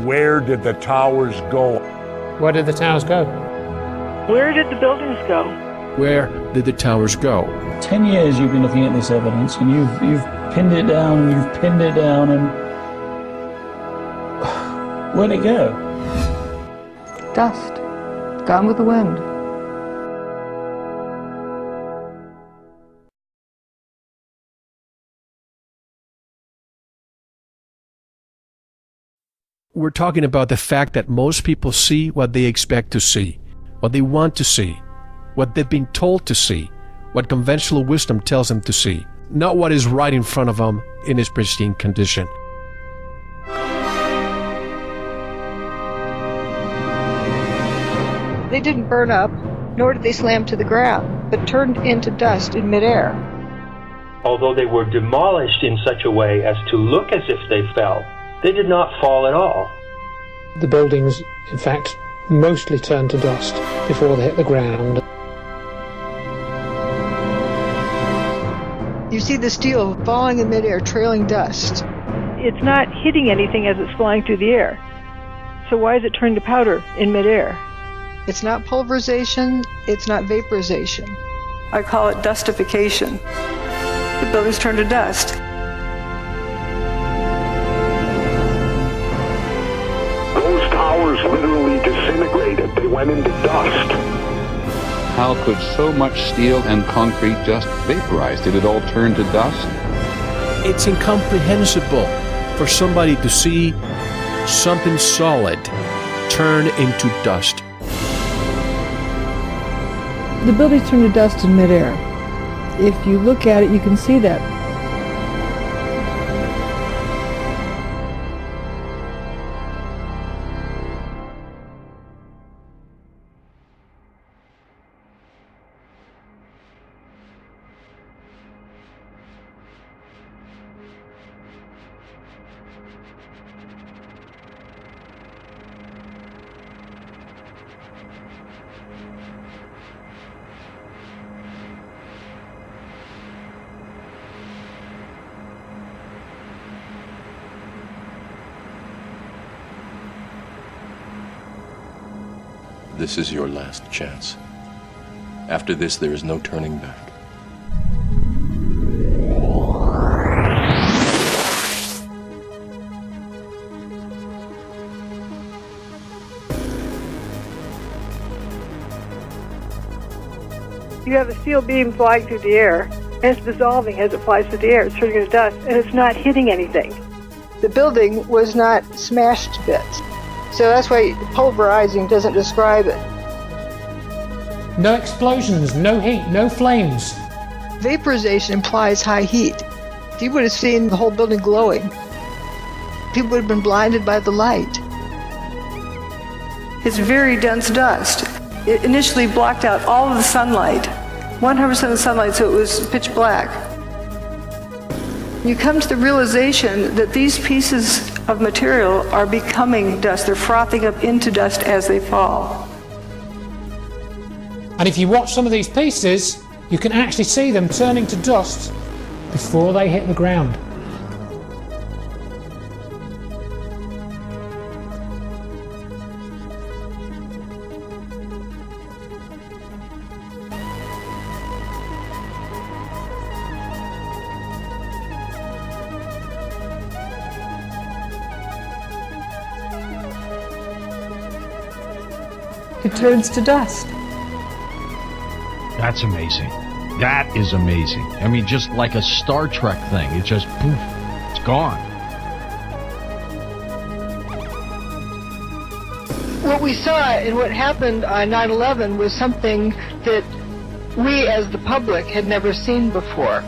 Where did the towers go? Where did the towers go? Where did the buildings go? Where did the towers go? 10 years you've been looking at this evidence, and you've pinned it down, and where'd it go? Dust. Gone with the wind. We're talking about the fact that most people see what they expect to see, what they want to see, what they've been told to see, what conventional wisdom tells them to see, not what is right in front of them in its pristine condition. They didn't burn up, nor did they slam to the ground, but turned into dust in midair. Although they were demolished in such a way as to look as if they fell, they did not fall at all. The buildings, in fact, mostly turned to dust before they hit the ground. You see the steel falling in midair, trailing dust. It's not hitting anything as it's flying through the air. So why is it turned to powder in midair? It's not pulverization, it's not vaporization. I call it dustification. The buildings turn to dust. Those towers literally disintegrated. They went into dust. How could so much steel and concrete just vaporize? Did it all turn to dust? It's incomprehensible for somebody to see something solid turn into dust. The buildings turn to dust in midair. If you look at it, you can see that. This is your last chance. After this, there is no turning back. You have a steel beam flying through the air, and it's dissolving as it flies through the air. It's turning into dust, and it's not hitting anything. The building was not smashed to bits. So that's why pulverizing doesn't describe it. No explosions, no heat, no flames. Vaporization implies high heat. You would have seen the whole building glowing. People would have been blinded by the light. It's very dense dust. It initially blocked out all of the sunlight, 100% of the sunlight, so it was pitch black. You come to the realization that these pieces of material are becoming dust. They're frothing up into dust as they fall. And if you watch some of these pieces, you can actually see them turning to dust before they hit the ground. It turns to dust. That's amazing. That is amazing. I mean, just like a Star Trek thing. It just, poof, it's gone. What we saw and what happened on 9/11 was something that we as the public had never seen before.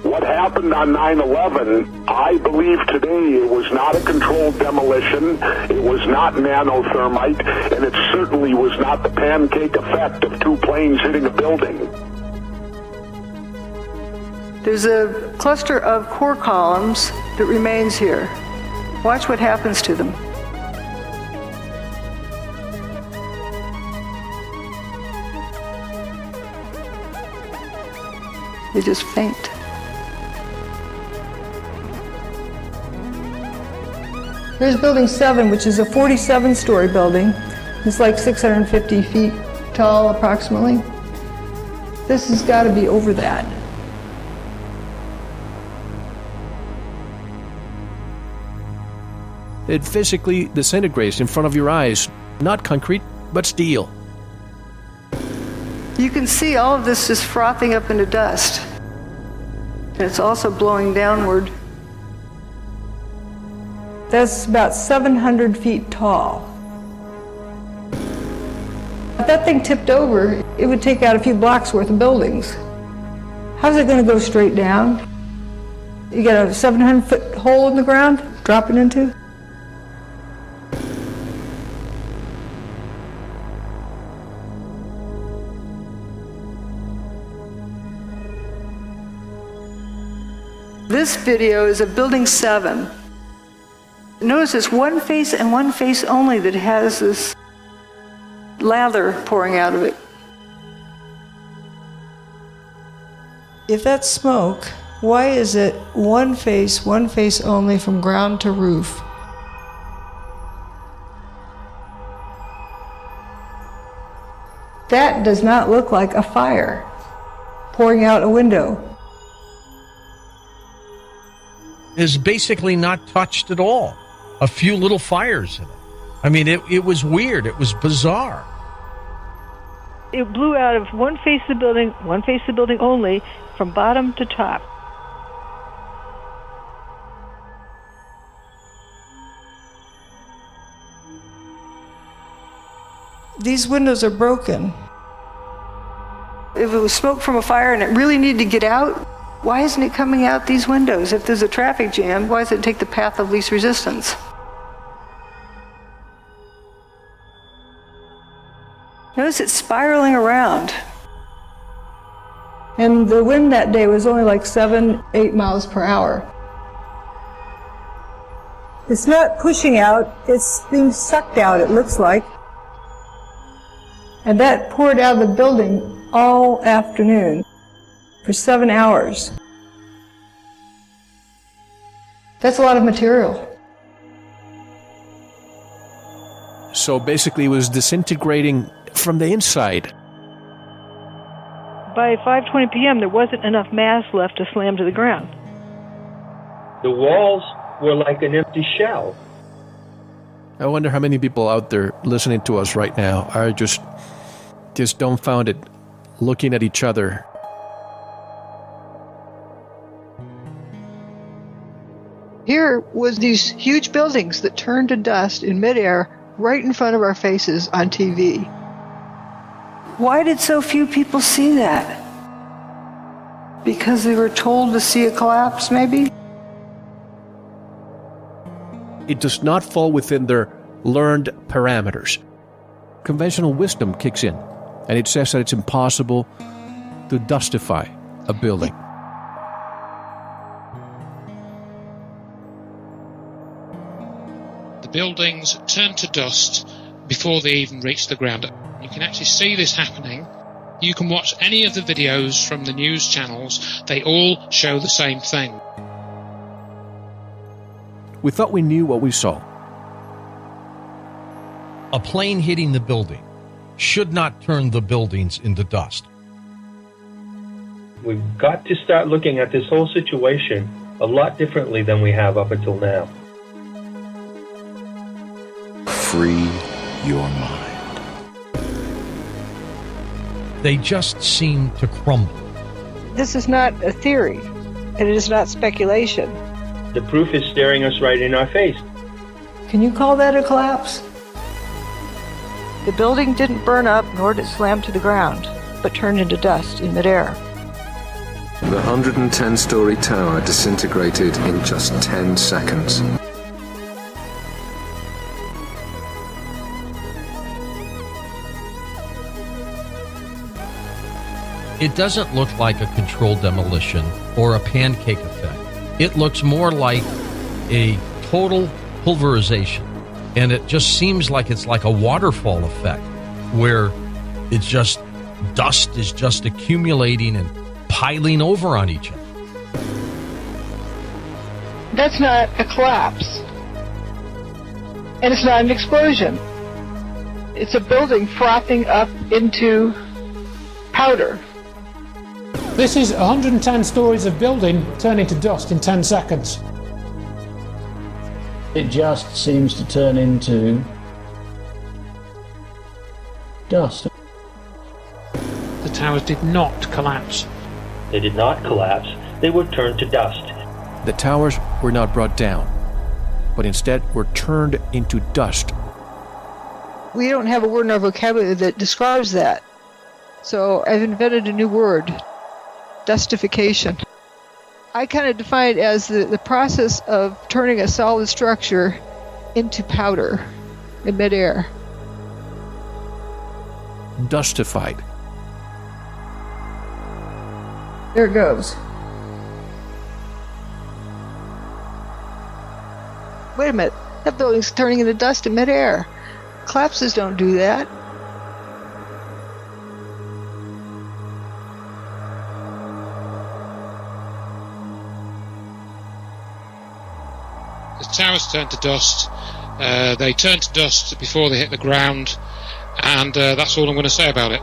What happened on 9/11, I believe today it was not a controlled demolition, it was not nanothermite, and it certainly was not the pancake effect of two planes hitting a building. There's a cluster of core columns that remains here. Watch what happens to them. They just faint. Here's Building 7, which is a 47-story building. It's like 650 feet tall, approximately. This has got to be over that. It physically disintegrates in front of your eyes. Not concrete, but steel. You can see all of this just frothing up into dust. And it's also blowing downward. That's about 700 feet tall. If that thing tipped over, it would take out a few blocks worth of buildings. How's it going to go straight down? You got a 700-foot hole in the ground, dropping into? This video is of Building 7. Notice it's one face and one face only that has this lather pouring out of it. If that's smoke, why is it one face only from ground to roof? That does not look like a fire pouring out a window. Is basically not touched at all. A few little fires in it. I mean, it was weird. It was bizarre. It blew out of one face of the building only, from bottom to top. These windows are broken. If it was smoke from a fire and it really needed to get out, why isn't it coming out these windows? If there's a traffic jam, why does it take the path of least resistance? Notice it's spiraling around. And the wind that day was only like 7-8 miles per hour. It's not pushing out, it's being sucked out, it looks like. And that poured out of the building all afternoon for 7 hours. That's a lot of material. So basically it was disintegrating from the inside. By 5:20 p.m., there wasn't enough mass left to slam to the ground. The walls were like an empty shell. I wonder how many people out there listening to us right now are just dumbfounded, looking at each other. Here was these huge buildings that turned to dust in midair right in front of our faces on TV. Why did so few people see that? Because they were told to see a collapse, maybe? It does not fall within their learned parameters. Conventional wisdom kicks in, and it says that it's impossible to dustify a building. The buildings turn to dust before they even reach the ground. You can actually see this happening. You can watch any of the videos from the news channels. They all show the same thing. We thought we knew what we saw. A plane hitting the building should not turn the buildings into dust. We've got to start looking at this whole situation a lot differently than we have up until now. Free your mind. They just seem to crumble. This is not a theory, and it is not speculation. The proof is staring us right in our face. Can you call that a collapse? The building didn't burn up, nor did it slam to the ground, but turned into dust in midair. The 110-story tower disintegrated in just 10 seconds. It doesn't look like a controlled demolition or a pancake effect. It looks more like a total pulverization. And it just seems like it's like a waterfall effect where it's just dust is just accumulating and piling over on each other. That's not a collapse. And it's not an explosion. It's a building frothing up into powder. This is 110 stories of building turning to dust in 10 seconds. It just seems to turn into dust. The towers did not collapse. They did not collapse. They were turned to dust. The towers were not brought down, but instead were turned into dust. We don't have a word in our vocabulary that describes that. So I've invented a new word, dustification. I kind of define it as the process of turning a solid structure into powder in midair. Dustified. There it goes. Wait a minute, that building's turning into dust in midair. Collapses don't do that. The towers turned to dust. They turned to dust before they hit the ground, and that's all I'm going to say about it.